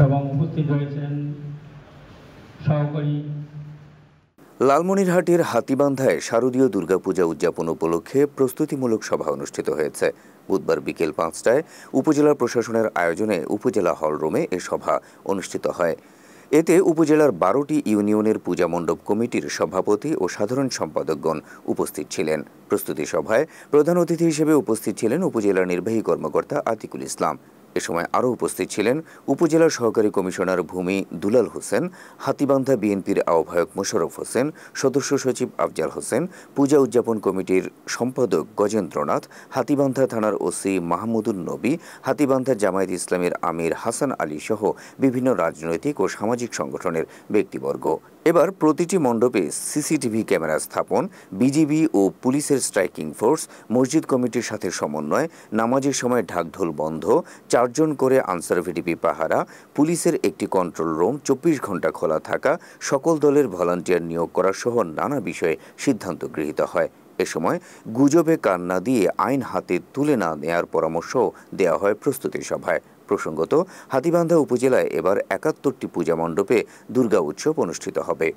এবং উপস্থিত রয়েছেন সহকারী। লালমনিরহাটের হাতীবান্ধায় শারদীয় দুর্গাপূজা উদযাপন উপলক্ষে প্রস্তুতিমূলক সভা অনুষ্ঠিত হয়েছে। বুধবার বিকেল 5টায় উপজেলা প্রশাসনের আয়োজনে উপজেলা হলরুমে এ সভা অনুষ্ঠিত হয়। এতে উপজেলার 12টি ইউনিয়নের পূজা মণ্ডপ কমিটির সভাপতি ও সাধারণ সম্পাদকগণ উপস্থিত ছিলেন। প্রস্তুতি সভায় প্রধান অতিথি হিসেবে উপস্থিত ছিলেন উপজেলা নির্বাহী কর্মকর্তা আতিকুল ইসলাম। এ সময় আরও উপস্থিত ছিলেন উপজেলা সহকারী কমিশনার ভূমি দুলাল হোসেন, হাতীবান্ধা বিএনপির আহ্বায়ক মোশাররফ হোসেন, সদস্য সচিব আফজাল হোসেন, পূজা উদযাপন কমিটির সম্পাদক গজেন্দ্রনাথ, হাতীবান্ধা থানার ওসি মাহমুদুন নবী, হাতীবান্ধা জামায়াত ইসলামের আমির হাসান আলী সহ বিভিন্ন রাজনৈতিক ও সামাজিক সংগঠনের ব্যক্তিবর্গ। এবার প্রতিটি মণ্ডপে সিসিটিভি ক্যামেরা স্থাপন, বিজিবি ও পুলিশের স্ট্রাইকিং ফোর্স, মসজিদ কমিটির সাথে সমন্বয়, নামাজের সময় ঢাকঢোল বন্ধ, 4 জন করে আনসার ভিডিপি পাহারা, পুলিশের একটি কন্ট্রোল রুম 24 ঘণ্টা খোলা থাকা, সকল দলের ভলান্টিয়ার নিয়োগ করা সহ নানা বিষয়ে সিদ্ধান্ত গৃহীত হয়। এ সময় গুজবে কান না দিয়ে আইন হাতে তুলে না নেয়ার পরামর্শ দেওয়া হয় প্রস্তুতি সভায়। প্রসঙ্গত, হাতীবান্ধা উপজেলায় এবার 71টি পূজা মণ্ডপে দুর্গা উৎসব অনুষ্ঠিত হবে।